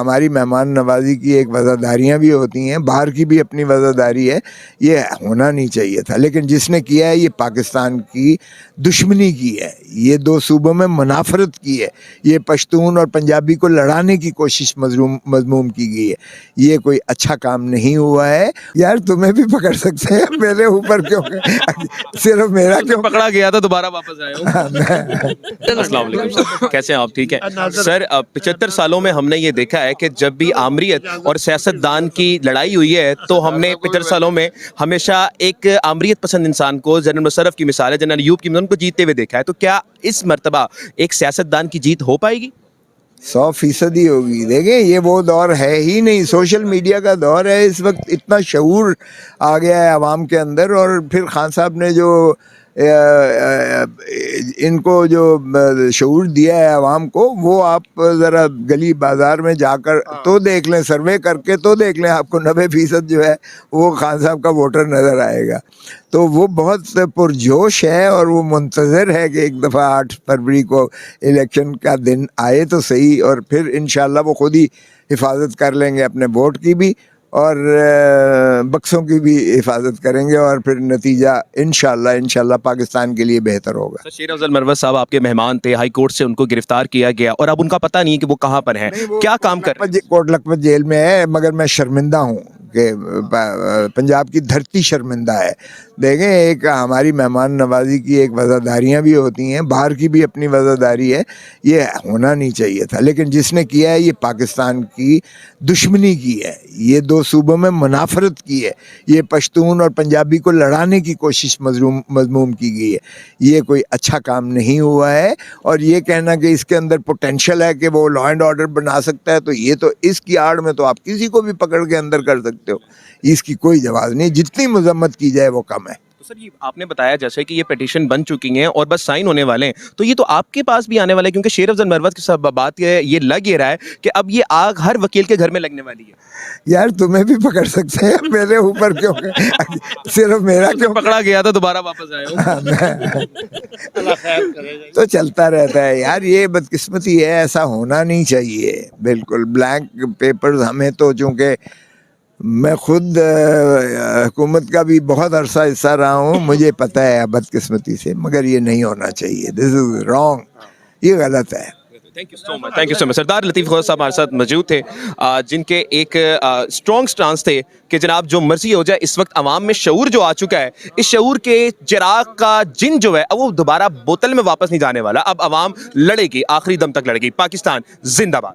ہماری مہمان نوازی کی ایک وفاداریاں بھی ہوتی ہیں, باہر کی بھی اپنی وفاداری ہے, یہ ہونا نہیں چاہیے تھا. لیکن جس نے کیا ہے یہ پاکستان کی دشمنی کی ہے, یہ دو صوبوں میں منافرت کی ہے, یہ پشتون اور پنجابی کو لڑانے کی کوشش مذموم کی گئی ہے. یہ کوئی اچھا کام نہیں ہوا ہے. یار تمہیں بھی پکڑ سکتے ہیں, میرے اوپر کیوں صرف میرا کیوں پکڑا گیا تھا دوبارہ واپس آئے ہو. السلام علیکم سر, کیسے ہیں آپ؟ ٹھیک ہے سر. 75 سالوں میں ہم نے یہ دیکھا ہے کہ جب بھی آمریت اور سیاست دان کی لڑائی ہوئی ہے تو ہم نے 75 سالوں میں ہمیشہ ایک آمریت پسند انسان کو, جنرل مشرف کی مثال ہے, جنرل ایوب کی مثال کو جیتتے ہوئے دیکھا ہے. تو کیا اس مرتبہ ایک سیاست دان کی جیت ہو پائے گی؟ 100% ہی ہوگی. دیکھیں یہ وہ دور ہے ہی نہیں, سوشل میڈیا کا دور ہے اس وقت. اتنا شعور آ گیا ہے عوام کے اندر, اور پھر خان صاحب نے جو ان کو جو شعور دیا ہے عوام کو, وہ آپ ذرا گلی بازار میں جا کر تو دیکھ لیں, سروے کر کے تو دیکھ لیں, آپ کو 90% جو ہے وہ خان صاحب کا ووٹر نظر آئے گا. تو وہ بہت پرجوش ہے اور وہ منتظر ہے کہ ایک دفعہ 8 فروری کو الیکشن کا دن آئے تو صحیح, اور پھر انشاءاللہ وہ خود ہی حفاظت کر لیں گے اپنے ووٹ کی بھی اور بکسوں کی بھی حفاظت کریں گے, اور پھر نتیجہ انشاءاللہ پاکستان کے لیے بہتر ہوگا. شیر افضل مروت صاحب آپ کے مہمان تھے, ہائی کورٹ سے ان کو گرفتار کیا گیا اور اب ان کا پتہ نہیں کہ وہ کہاں پر ہیں, کیا کام کر رہے ہیں؟ کوٹ لکھپت جیل میں ہے, مگر میں شرمندہ ہوں کہ پنجاب کی دھرتی شرمندہ ہے. دیکھیں ایک ہماری مہمان نوازی کی ایک وفاداریاں بھی ہوتی ہیں, باہر کی بھی اپنی وفاداری ہے, یہ ہونا نہیں چاہیے تھا. لیکن جس نے کیا ہے یہ پاکستان کی دشمنی کی ہے, یہ دو صوبوں میں منافرت کی ہے, یہ پشتون اور پنجابی کو لڑانے کی کوشش مذموم کی گئی ہے. یہ کوئی اچھا کام نہیں ہوا ہے. اور یہ کہنا کہ اس کے اندر پوٹینشل ہے کہ وہ لا اینڈ آرڈر بنا سکتا ہے, تو یہ تو اس کی آڑ میں تو آپ کسی کو بھی پکڑ کے اندر کر سکتے ہو, اس کی کوئی جواز نہیں. جتنی مذمت کی جائے وہ کم ہے. تو سر یہ آپ نے بتایا جیسے کہ یہ پیٹیشن بن چکی ہیں اور بس سائن ہونے والے ہیں, تو یہ تو آپ کے پاس بھی آنے والے ہیں, کیونکہ شیر افضل مروت کی سب بات یہ لگ یہ رہا ہے کہ اب یہ آگ ہر وکیل کے گھر میں لگنے والی ہے. یار تمہیں بھی پکڑ سکتے ہیں, میرے اوپر کیوں صرف میرا کیوں پکڑا گیا تھا دوبارہ واپس آئے ہو. تو چلتا رہتا ہے یار, یہ بدقسمتی ہے, ایسا ہونا نہیں چاہیے. بالکل بلینک پیپرز ہمیں تو, چونکہ میں خود حکومت کا بھی بہت عرصہ حصہ رہا ہوں, مجھے پتہ ہے بدقسمتی سے, مگر یہ نہیں ہونا چاہیے. دس از رانگ, یہ غلط ہے. تھینک یو سو مچ. سردار لطیف غوث صاحب ہمارے ساتھ موجود تھے, جن کے ایک اسٹرانگ سٹانس تھے کہ جناب جو مرضی ہو جائے. اس وقت عوام میں شعور جو آ چکا ہے, اس شعور کے چراغ کا جن جو ہے وہ دوبارہ بوتل میں واپس نہیں جانے والا. اب عوام لڑے گی, آخری دم تک لڑے گی. پاکستان زندہ باد.